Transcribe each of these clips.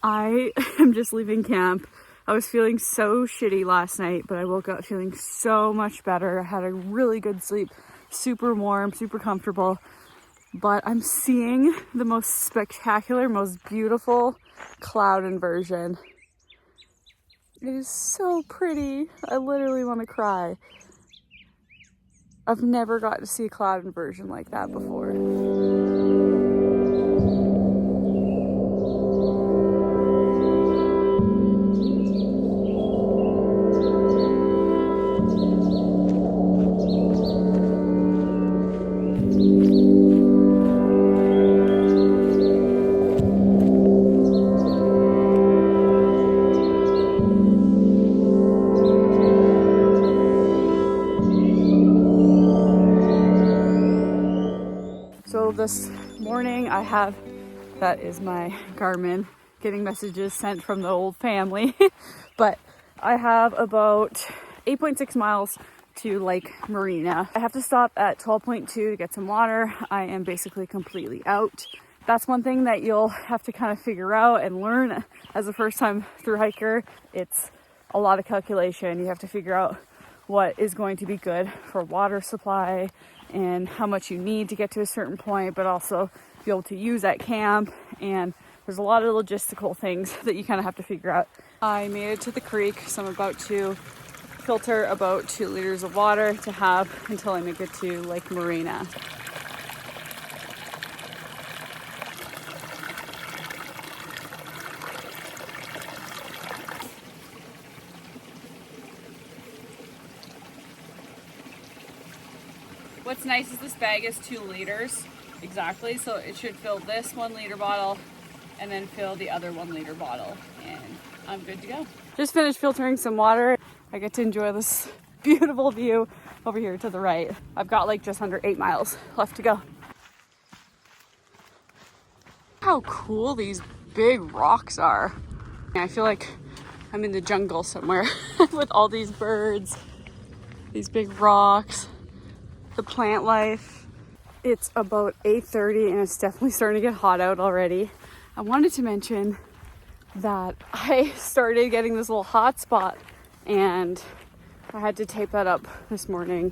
I am just leaving camp. I was feeling so shitty last night, but I woke up feeling so much better. I had a really good sleep, super warm, super comfortable. But I'm seeing the most spectacular, most beautiful cloud inversion. It is so pretty. I literally want to cry. I've never got to see a cloud inversion like that before. So this morning that is my Garmin getting messages sent from the old family, but I have about 8.6 miles to Lake Morena. I have to stop at 12.2 to get some water. I am basically completely out. That's one thing that you'll have to kind of figure out and learn as a first time through hiker. It's a lot of calculation. You have to figure out what is going to be good for water supply and how much you need to get to a certain point, but also be able to use at camp. And there's a lot of logistical things that you kind of have to figure out. I made it to the creek, so I'm about to filter about 2 liters of water to have until I make it to Lake Morena. What's nice is this bag is 2 liters exactly, so it should fill this 1 liter bottle and then fill the other 1 liter bottle, and I'm good to go. Just finished filtering some water. I get to enjoy this beautiful view over here to the right. I've got like just under 8 miles left to go. How cool these big rocks are. I feel like I'm in the jungle somewhere with all these birds, these big rocks. The plant life. It's about 8:30 and it's definitely starting to get hot out already. I wanted to mention that I started getting this little hot spot and I had to tape that up this morning,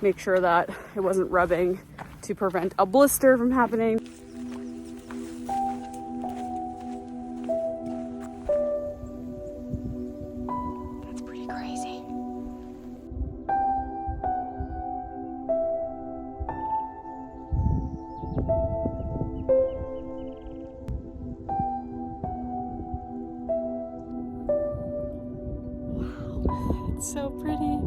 make sure that it wasn't rubbing to prevent a blister from happening. That's pretty crazy. It's so pretty.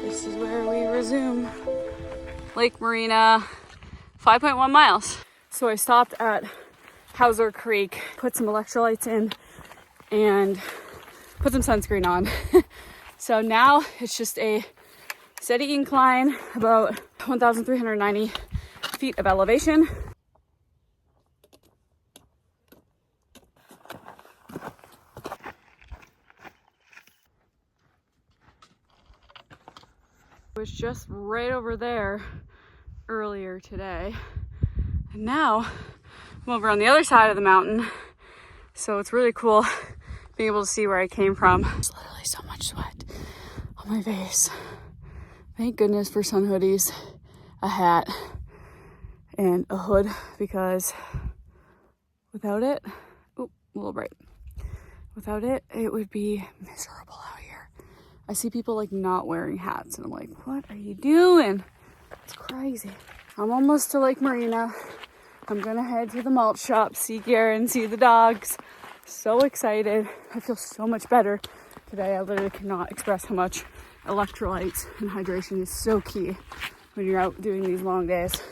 This is where we resume. Lake Morena, 5.1 miles. So I stopped at Hauser Creek, put some electrolytes in, and put some sunscreen on. So now it's just a steady incline, about 1,390 feet of elevation. It was just right over there earlier today, and now I'm over on the other side of the mountain, so it's really cool being able to see where I came from. There's literally so much sweat on my face. Thank goodness for sun hoodies, a hat, and a hood, because without it, oh, a little bright. Without it, it would be miserable out here. I see people like not wearing hats and I'm like, what are you doing? It's crazy. I'm almost to Lake Morena. I'm gonna head to the mulch shop, see Garron, see the dogs. So excited. I feel so much better today. I literally cannot express how much electrolytes and hydration is so key when you're out doing these long days.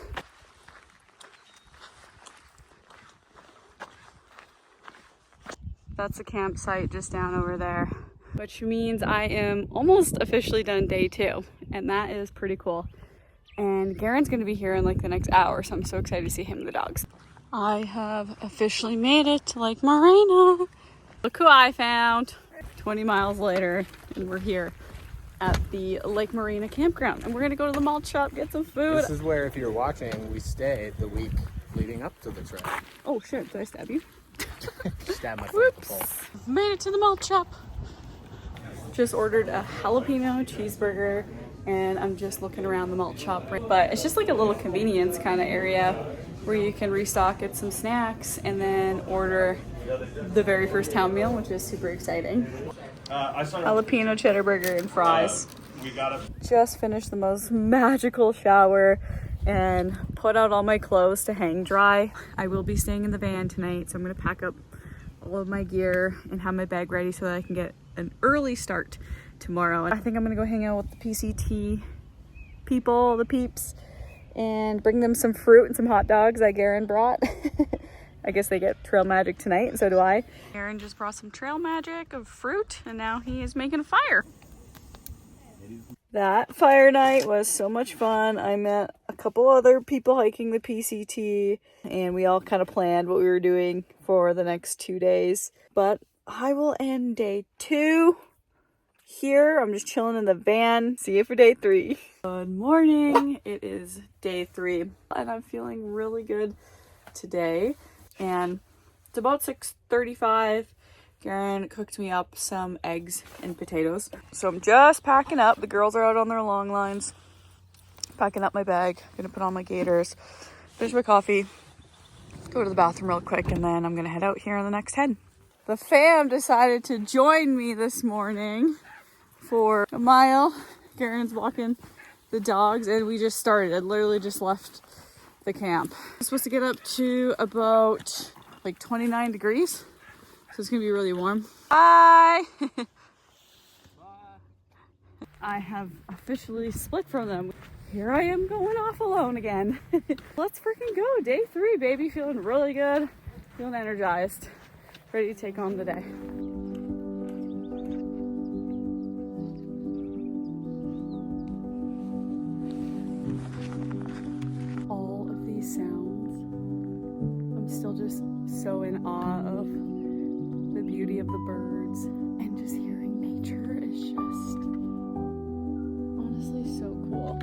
That's a campsite just down over there, which means I am almost officially done day 2, and that is pretty cool. And Garron's gonna be here in like the next hour, so I'm so excited to see him and the dogs. I have officially made it to Lake Morena. Look who I found. 20 miles later, and we're here at the Lake Morena campground. And we're gonna go to the malt shop, get some food. This is where, if you're watching, we stayed the week leading up to the trip. Oh shit, did I stab you? Stab myself. Whoops. Made it to the malt shop. Just ordered a jalapeno cheeseburger, and I'm just looking around the malt shop. But it's just like a little convenience kind of area where you can restock, get some snacks, and then order the very first town meal, which is super exciting. Jalapeno cheddar burger and fries. Just finished the most magical shower and put out all my clothes to hang dry. I will be staying in the van tonight, so I'm gonna pack up all of my gear and have my bag ready so that I can get an early start tomorrow. I think I'm gonna go hang out with the PCT people, the peeps, and bring them some fruit and some hot dogs that Garron brought. I guess they get trail magic tonight, and so do I. Garron just brought some trail magic of fruit, and now he is making a fire. That fire night was so much fun. I met a couple other people hiking the PCT, and we all kind of planned what we were doing for the next 2 days. But I will end day 2 here. I'm just chilling in the van. See you for day 3. Good morning. It is day 3, and I'm feeling really good today. And it's about 6:35. Garron cooked me up some eggs and potatoes. So I'm just packing up. The girls are out on their long lines. Packing up my bag. Gonna put on my gaiters. Finish my coffee. Go to the bathroom real quick, and then I'm gonna head out here on the next 10. The fam decided to join me this morning for a mile. Garron's walking the dogs, and we just started. Literally just left the camp. I'm supposed to get up to about like 29 degrees. So it's gonna be really warm. Bye! Bye. I have officially split from them. Here I am going off alone again. Let's freaking go. Day 3, baby. Feeling really good. Feeling energized. Ready to take on the day. All of these sounds. I'm still just so in awe of the beauty of the birds, and just hearing nature is just honestly so cool.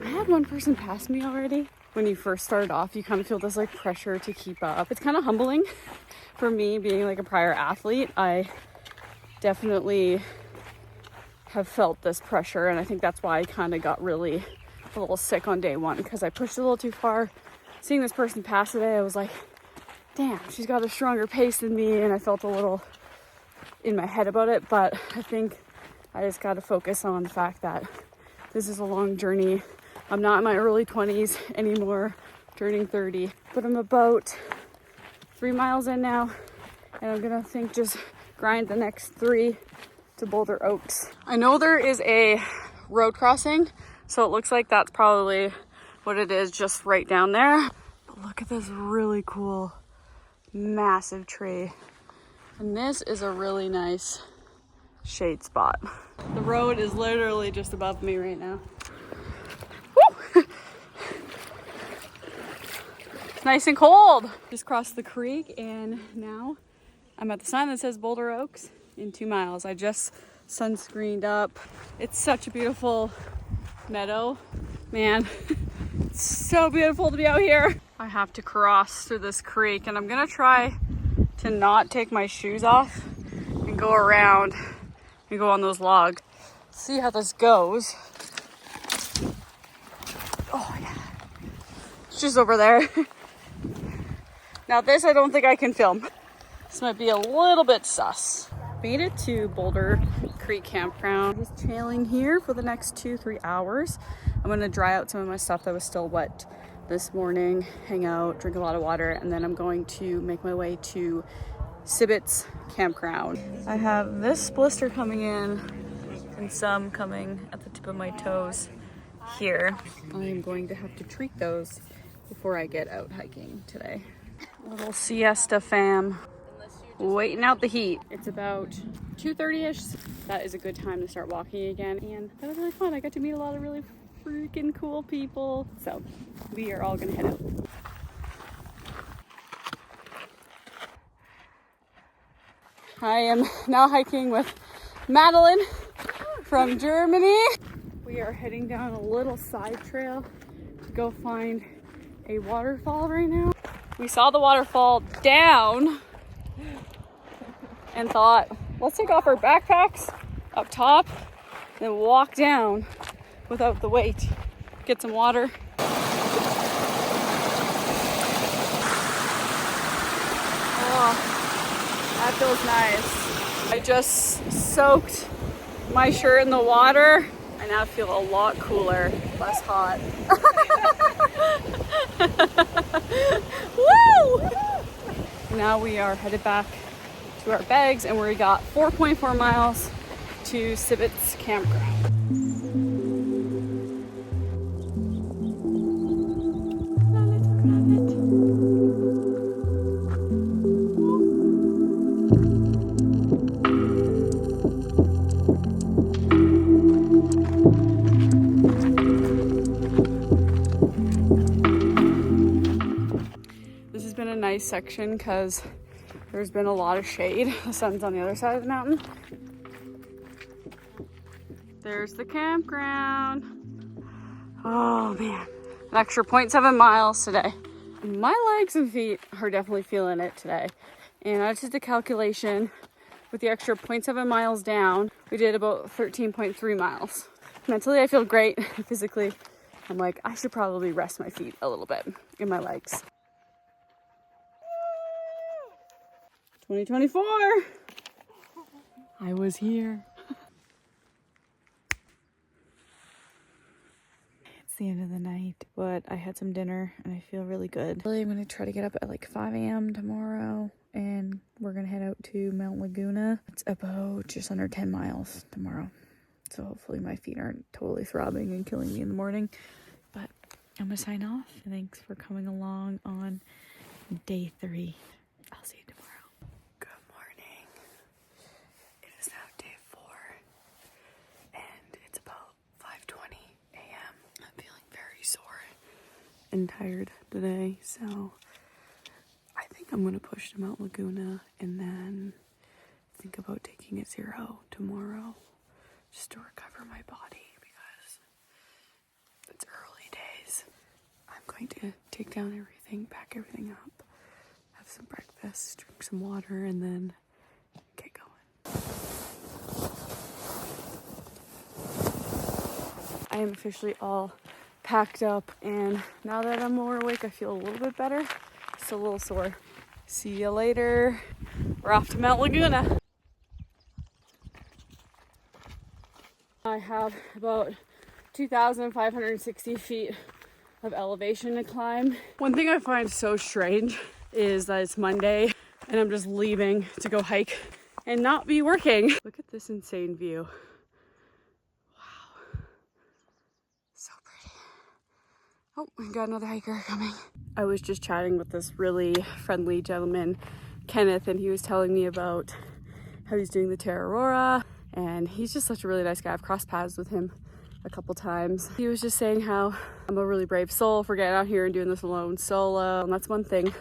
I had one person pass me already. When you first start off, you kind of feel this like pressure to keep up. It's kind of humbling for me, being like a prior athlete. I definitely have felt this pressure, and I think that's why I kind of got really a little sick on day 1, because I pushed a little too far. Seeing this person pass today, I was like, damn, she's got a stronger pace than me, and I felt a little in my head about it. But I think I just got to focus on the fact that this is a long journey. I'm not in my early 20s anymore, turning 30, but I'm about 3 miles in now, and I'm gonna just grind the next 3 to Boulder Oaks. I know there is a road crossing, so it looks like that's probably what it is, just right down there. But look at this really cool, massive tree. And this is a really nice shade spot. The road is literally just above me right now. Woo! It's nice and cold. Just crossed the creek, and now I'm at the sign that says Boulder Oaks in 2 miles. I just sunscreened up. It's such a beautiful meadow. Man, it's so beautiful to be out here. I have to cross through this creek, and I'm gonna try to not take my shoes off and go around and go on those logs. See how this goes. Oh yeah, it's just over there. Now this I don't think I can film. This might be a little bit sus. Made it to Boulder Creek Campground. Just chilling here for the next 2-3 hours. I'm gonna dry out some of my stuff that was still wet this morning, hang out, drink a lot of water, and then I'm going to make my way to Sibbet's Campground. I have this blister coming in and some coming at the tip of my toes here. I am going to have to treat those before I get out hiking today. Little siesta fam, waiting out the heat. It's about 2:30ish. That is a good time to start walking again, and that was really fun. I got to meet a lot of really freaking cool people. So we are all gonna head out. I am now hiking with Madeline from Germany. We are heading down a little side trail to go find a waterfall right now. We saw the waterfall down and thought, let's take off our backpacks up top and walk down without the weight. Get some water. Oh, that feels nice. I just soaked my shirt in the water. I now feel a lot cooler, less hot. Woo! Now we are headed back to our bags, and we got 4.4 miles to Sibit's campground. This has been a nice section because there's been a lot of shade. The sun's on the other side of the mountain. There's the campground. Oh man, an extra 0.7 miles today. My legs and feet are definitely feeling it today. And I just did the calculation with the extra 0.7 miles down. We did about 13.3 miles. Mentally, I feel great. Physically, I'm like, I should probably rest my feet a little bit in my legs. 2024. I was here. It's the end of the night, but I had some dinner and I feel really good. Really, I'm gonna try to get up at like 5 a.m. tomorrow, and we're gonna head out to Mount Laguna. It's about just under 10 miles tomorrow. So hopefully my feet aren't totally throbbing and killing me in the morning. But I'm gonna sign off. Thanks for coming along on day 3. I'll see you tomorrow. Good morning. It is now day 4 and it's about 5:20 a.m. I'm feeling very sore and tired today, so I think I'm gonna push to Mount Laguna and then think about taking it 0 tomorrow just to recover my body because it's early days. I'm going to take down everything, pack everything up, have some breakfast, drink some water, and then get going. I am officially all packed up, and now that I'm more awake, I feel a little bit better. Still a little sore. See you later. We're off to Mount Laguna. I have about 2,560 feet of elevation to climb. One thing I find so strange is that it's Monday and I'm just leaving to go hike and not be working. Look at this insane view. Wow. So pretty. Oh, we got another hiker coming. I was just chatting with this really friendly gentleman, Kenneth, and he was telling me about how he's doing the Terra Aurora. And he's just such a really nice guy. I've crossed paths with him a couple times. He was just saying how I'm a really brave soul for getting out here and doing this alone solo. And that's one thing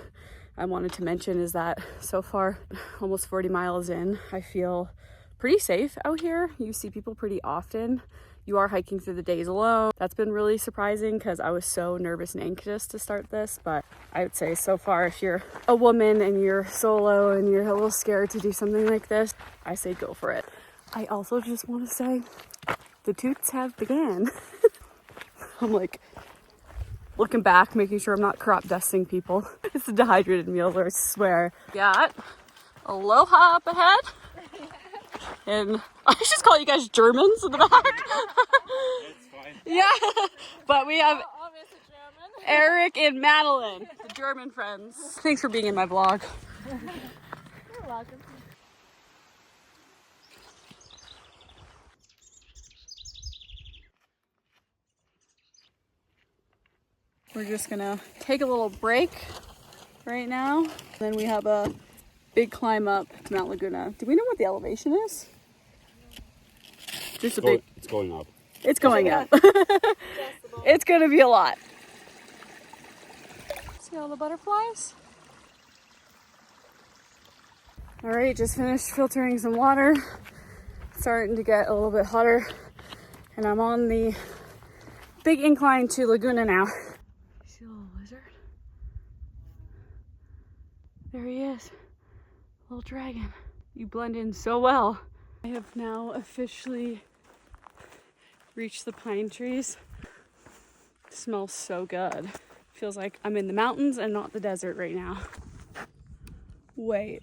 I wanted to mention is that so far, almost 40 miles in, I feel pretty safe out here. You see people pretty often. You are hiking through the days alone. That's been really surprising because I was so nervous and anxious to start this. But I would say so far, if you're a woman and you're solo and you're a little scared to do something like this, I say go for it. I also just want to say the toots have began. I'm like looking back, making sure I'm not crop dusting people. It's the dehydrated mule, I swear. Got Aloha up ahead. And I just call you guys Germans in the back. It's fine. Yeah, but we have Eric and Madeline, the German friends. Thanks for being in my vlog. You're welcome. We're just gonna take a little break right now. Then we have a big climb up to Mount Laguna. Do we know what the elevation is? Just a big. It's going up. It's going up. It's gonna be a lot. See all the butterflies? All right, just finished filtering some water. Starting to get a little bit hotter. And I'm on the big incline to Laguna now. See a little lizard? There he is. Little dragon. You blend in so well. I have now officially reached the pine trees. It smells so good. Feels like I'm in the mountains and not the desert right now. Wait.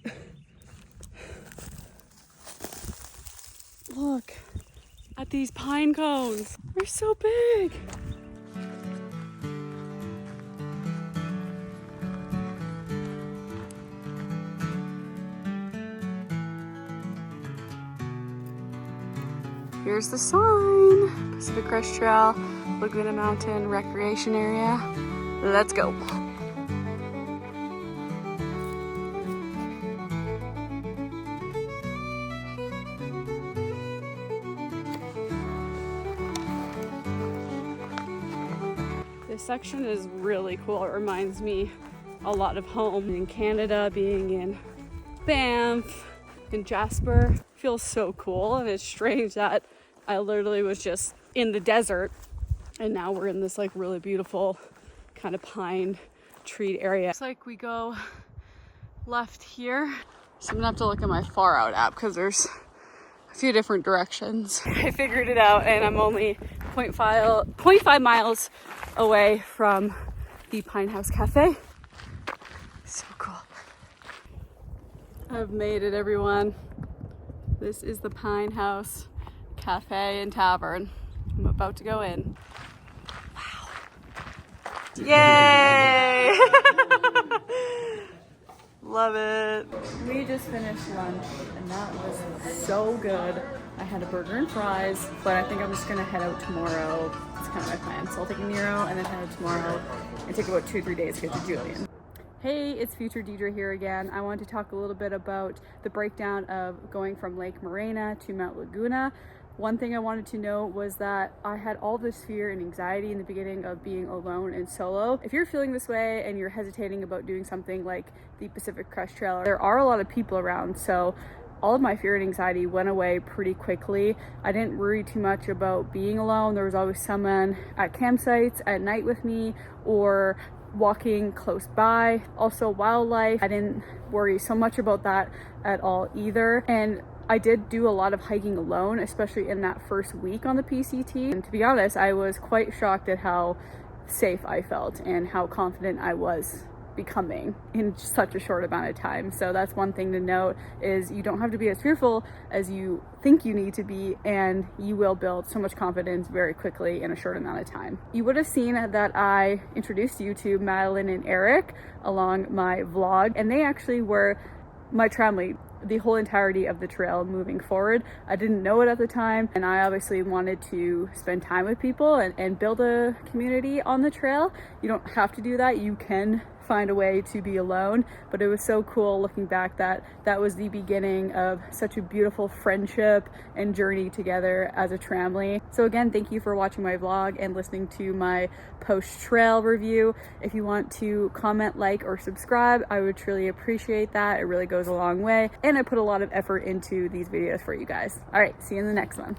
Look at these pine cones. They're so big. Here's the sign. Pacific Crest Trail, Laguna Mountain Recreation Area. Let's go. This section is really cool. It reminds me a lot of home in Canada, being in Banff, in Jasper. Feels so cool, and it's strange that I literally was just in the desert and now we're in this like really beautiful kind of pine tree area. Looks like we go left here. So I'm gonna have to look at my Far Out app because there's a few different directions. I figured it out and I'm only 0.5 miles away from the Pine House Cafe. So cool. I've made it, everyone. This is the Pine House Cafe and Tavern. I'm about to go in. Wow. Yay! Love it. We just finished lunch and that was so good. I had a burger and fries, but I think I'm just gonna head out tomorrow. That's kind of my plan. So I'll take a Nero and then head out tomorrow and take about 2-3 days to get to Julian. Hey, it's Future Deidre here again. I wanted to talk a little bit about the breakdown of going from Lake Morena to Mount Laguna. One thing I wanted to note was that I had all this fear and anxiety in the beginning of being alone and solo. If you're feeling this way and you're hesitating about doing something like the Pacific Crest Trail, there are a lot of people around, so all of my fear and anxiety went away pretty quickly. I didn't worry too much about being alone. There was always someone at campsites at night with me or walking close by. Also wildlife, I didn't worry so much about that at all either. And I did do a lot of hiking alone, especially in that first week on the PCT. And to be honest, I was quite shocked at how safe I felt and how confident I was becoming in such a short amount of time. So that's one thing to note, is you don't have to be as fearful as you think you need to be, and you will build so much confidence very quickly in a short amount of time. You would have seen that I introduced you to Madeline and Eric along my vlog, and they actually were my tramily the whole entirety of the trail moving forward. I didn't know it at the time, and I obviously wanted to spend time with people and build a community on the trail. You don't have to do that. You can find a way to be alone, but it was so cool looking back that that was the beginning of such a beautiful friendship and journey together as a tramily. So again, thank you for watching my vlog and listening to my post-trail review. If you want to comment, like, or subscribe, I would truly appreciate that. It really goes a long way, and I put a lot of effort into these videos for you guys. All right, see you in the next one.